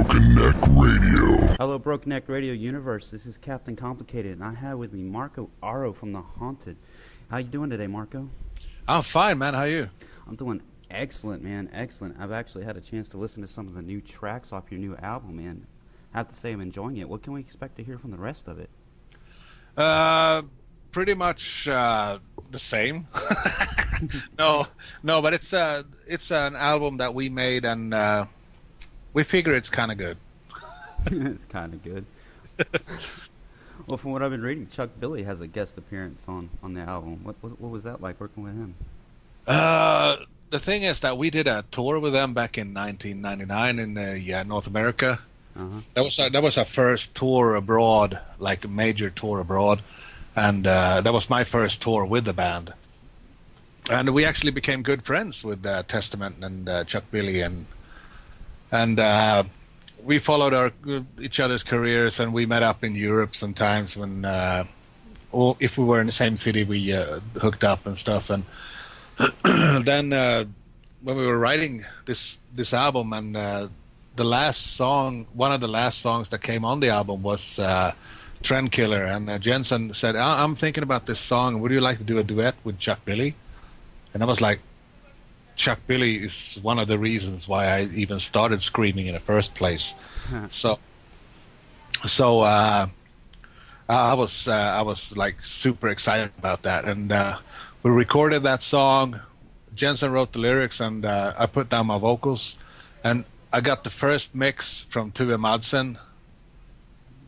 Broken Neck Radio. Hello, Broken Neck Radio Universe. This is Cptncomplicated, and I have with me Marco Aro from The Haunted. How you doing today, Marco? I'm fine, man. How are you? I'm doing excellent, man. Excellent. I've actually had a chance to listen to some of the new tracks off your new album, and I have to say I'm enjoying it. What can we expect to hear from the rest of it? Pretty much the same. No, but it's an album that we made, and we figure it's kind of good. It's kind of good. Well, from what I've been reading, Chuck Billy has a guest appearance on the album. What was that like working with him? The thing is that we did a tour with them back in 1999 in North America. Uh-huh. That was our first tour abroad, like a major tour abroad, and that was my first tour with the band. And we actually became good friends with Testament and Chuck Billy, and we followed each other's careers, and we met up in Europe sometimes when, or if we were in the same city, we hooked up and stuff. And then when we were writing this album, and the last song, one of the last songs that came on the album was Trend Killer, and Jensen said, "I'm thinking about this song. Would you like to do a duet with Chuck Billy?" And I was like, Chuck Billy is one of the reasons why I even started screaming in the first place. So I was like super excited about that, and we recorded that song. Jensen wrote the lyrics, and I put down my vocals, and I got the first mix from Tuve Madsen.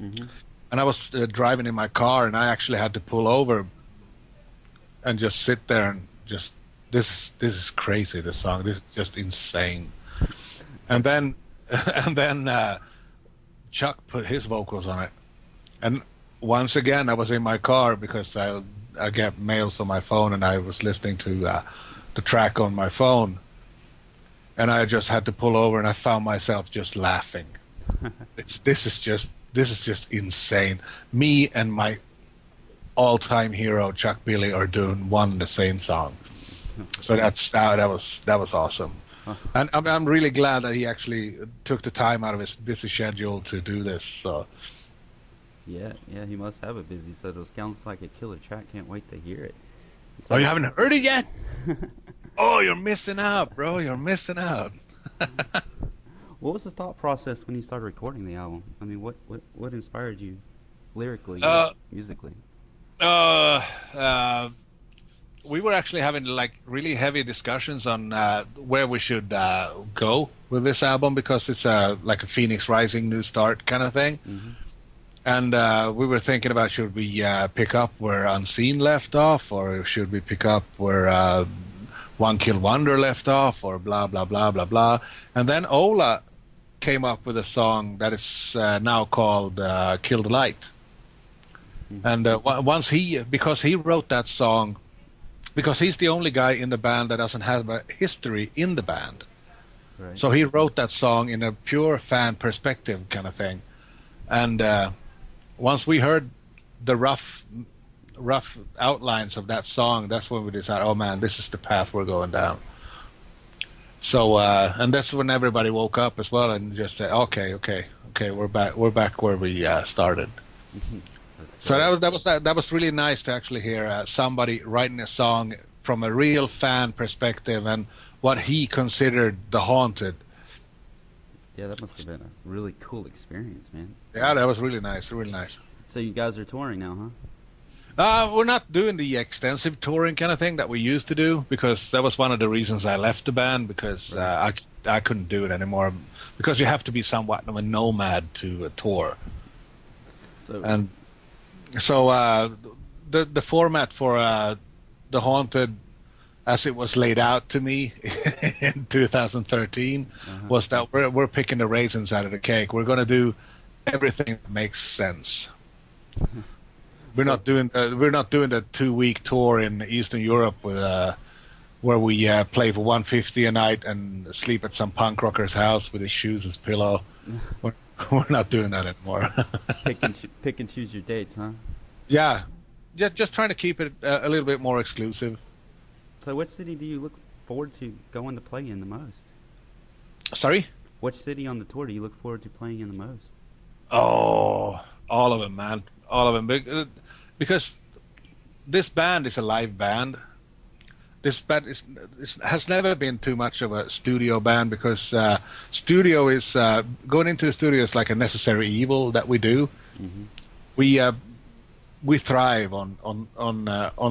Mm-hmm. And I was driving in my car, and I actually had to pull over and just sit there and just, this is crazy, this song. This is just insane. And then Chuck put his vocals on it. And once again, I was in my car because I get mails on my phone, and I was listening to the track on my phone. And I just had to pull over, and I found myself just laughing. This is just insane. Me and my all-time hero Chuck Billy are doing one and the same song. So that was awesome. And I'm really glad that he actually took the time out of his busy schedule to do this. So Yeah, he must have it busy. So it sounds like a killer track. Can't wait to hear it. Oh, you haven't heard it yet? Oh, you're missing out, bro. You're missing out. What was the thought process when you started recording the album? I mean, what inspired you lyrically, musically? We were actually having like really heavy discussions on where we should go with this album, because it's like a Phoenix Rising, new start kind of thing. Mm-hmm. And we were thinking about, should we pick up where Unseen left off, or should we pick up where One Kill Wonder left off, or blah, blah, blah, blah, blah. And then Ola came up with a song that is now called Kill the Light. Mm-hmm. And because he wrote that song, because he's the only guy in the band that doesn't have a history in the band. Right. So he wrote that song in a pure fan perspective kind of thing. And once we heard the rough outlines of that song, that's when we decided, oh man, this is the path we're going down. So and that's when everybody woke up as well and just said, okay, we're back where we started. Mm-hmm. So that was really nice to actually hear somebody writing a song from a real fan perspective and what he considered the Haunted. Yeah, that must have been a really cool experience, man. Yeah, that was really nice, really nice. So you guys are touring now, huh? We're not doing the extensive touring kind of thing that we used to do, because that was one of the reasons I left the band, because I couldn't do it anymore, because you have to be somewhat of a nomad to tour. So the format for The Haunted, as it was laid out to me in 2013, was that we're picking the raisins out of the cake. We're going to do everything that makes sense. We're not doing the 2-week tour in Eastern Europe with where we play for $150 a night and sleep at some punk rocker's house with his shoes as pillow. We're not doing that anymore. Pick and choose your dates, huh? Yeah, just trying to keep it a little bit more exclusive. So what city do you look forward to going to play in the most? Sorry? Which city on the tour do you look forward to playing in the most? Oh, all of them, man, all of them. Because this band is a live band. This band has never been too much of a studio band because studio is going into the studio is like a necessary evil that we do. Mm-hmm. We thrive on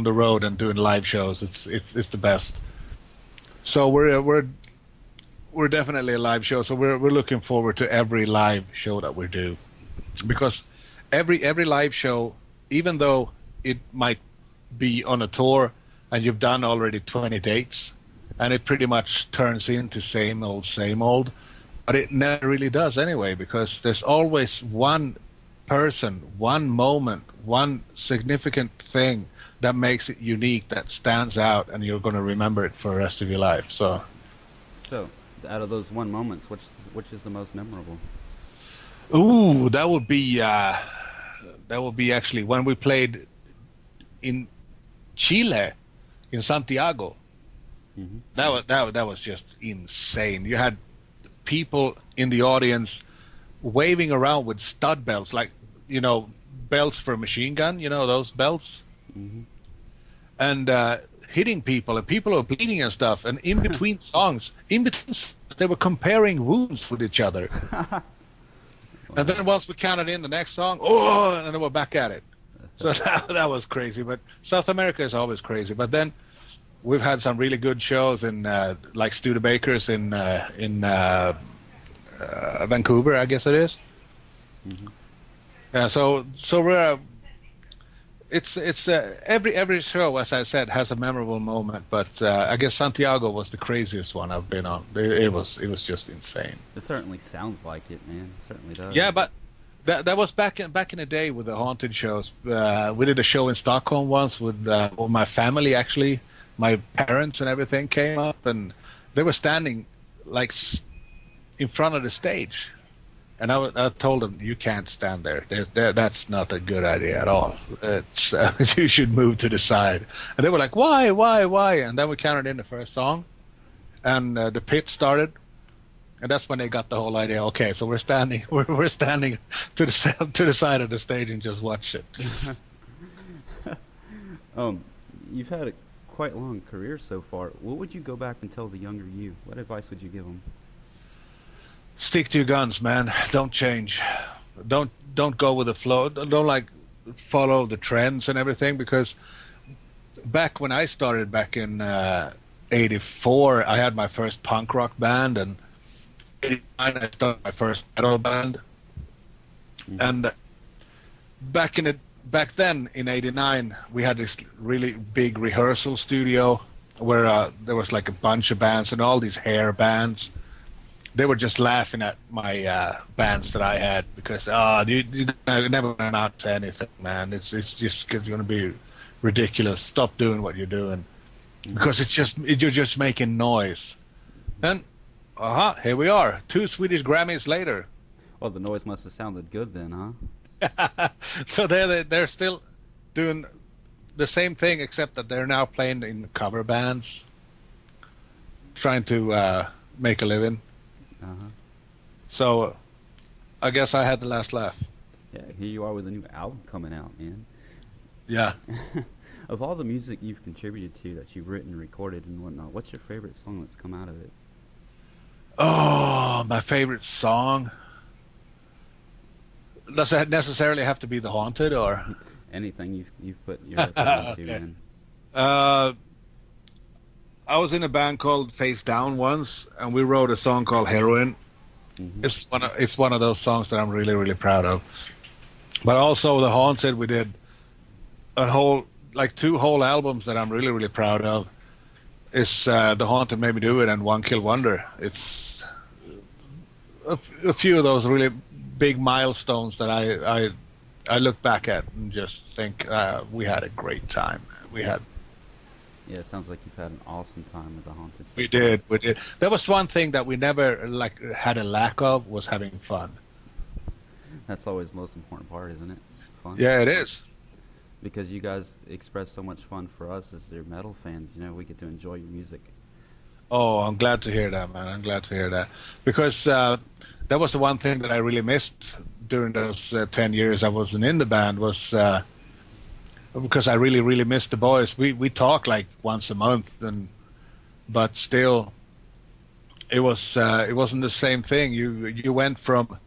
the road and doing live shows. It's the best. So we're definitely a live show. So we're looking forward to every live show that we do, because every live show, even though it might be on a tour and you've done already 20 dates, and it pretty much turns into same old, but it never really does anyway, because there's always one person, one moment, one significant thing that makes it unique, that stands out, and you're going to remember it for the rest of your life. So out of those one moments, which is the most memorable? Ooh, that would be actually when we played in Chile, in Santiago. Mm-hmm. That was just insane. You had people in the audience waving around with stud belts, like, you know, belts for a machine gun, you know, those belts. Mm-hmm. And hitting people, and people were bleeding and stuff. And in between songs, they were comparing wounds with each other. And then once we counted in the next song, and then we're back at it. So that was crazy. But South America is always crazy. But then we've had some really good shows in like Studebakers in Vancouver, I guess it is. Mm-hmm. So we're it's every show, as I said, has a memorable moment. But I guess Santiago was the craziest one I've been on. It was just insane. It certainly sounds like it, man. It certainly does. Yeah, but that was back in the day with the haunted shows. We did a show in Stockholm once with my family, actually. My parents and everything came up, and they were standing like in front of the stage. And I told them, you can't stand there. That's not a good idea at all. It's you should move to the side. And they were like, why? And then we counted in the first song, and the pit started. And that's when they got the whole idea. Okay, so we're standing to the side of the stage and just watch it. You've had a quite long career so far. What would you go back and tell the younger you? What advice would you give them? Stick to your guns, man. Don't change. Don't go with the flow. Don't like follow the trends and everything, because back when I started back in '84, I had my first punk rock band, and '89 I started my first metal band. Mm-hmm. And back then in '89 we had this really big rehearsal studio where there was like a bunch of bands and all these hair bands. They were just laughing at my bands that I had because you never went out to anything, man. It's just going to be ridiculous. Stop doing what you're doing, because you're just making noise. And here we are, 2 Swedish Grammys later. Well, the noise must have sounded good then, huh? So they're still doing the same thing, except that they're now playing in cover bands, trying to make a living. Uh-huh. So I guess I had the last laugh. Yeah, here you are with a new album coming out, man. Yeah. Of all the music you've contributed to, that you've written, recorded, and whatnot, what's your favorite song that's come out of it? Oh, my favorite song? Does it necessarily have to be The Haunted, or anything you've put your effort into, man? I was in a band called Face Down once, and we wrote a song called Heroin. Mm-hmm. It's one of those songs that I'm really, really proud of. But also The Haunted, we did a whole, like 2 whole albums that I'm really, really proud of. It's The Haunted Made Me Do It and One Kill Wonder. It's a few of those really big milestones that I look back at and just think we had a great time. Yeah, it sounds like you've had an awesome time with The Haunted. We did. There was one thing that we never had a lack of, was having fun. That's always the most important part, isn't it? Fun. Yeah, it is. Because you guys express so much fun for us as their metal fans. You know, we get to enjoy your music. Oh, I'm glad to hear that, man. I'm glad to hear that because that was the one thing that I really missed during those 10 years I wasn't in the band was because I really, really missed the boys. We talk like once a month, but still, it wasn't the same thing. You went from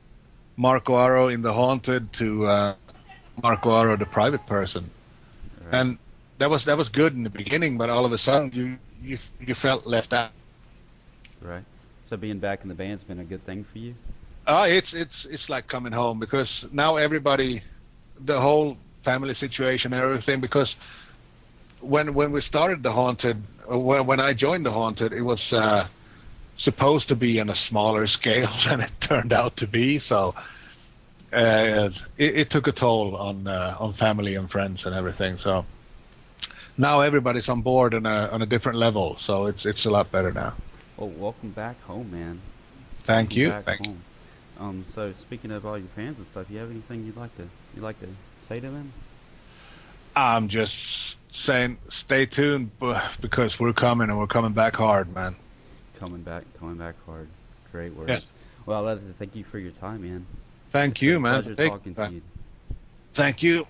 Marco Aro in the Haunted to Marco Aro, the private person, Right. and that was good in the beginning, but all of a sudden you felt left out. Right. So being back in the band's been a good thing for you. It's like coming home because now everybody, the whole family situation and everything. Because when we started the Haunted, when I joined the Haunted, it was supposed to be on a smaller scale than it turned out to be. So it took a toll on family and friends and everything. So now everybody's on board on a different level. So it's a lot better now. Well, welcome back home, man. Thank Welcome you. back Thank you. home. So speaking of all your fans and stuff, you have anything you'd like to say to them? I'm just saying, stay tuned because we're coming and we're coming back hard, man. Coming back hard. Great words. Yes. Well, I'd like to thank you for your time, man. Thank It's you, been a man. Pleasure talking to you. Thank you.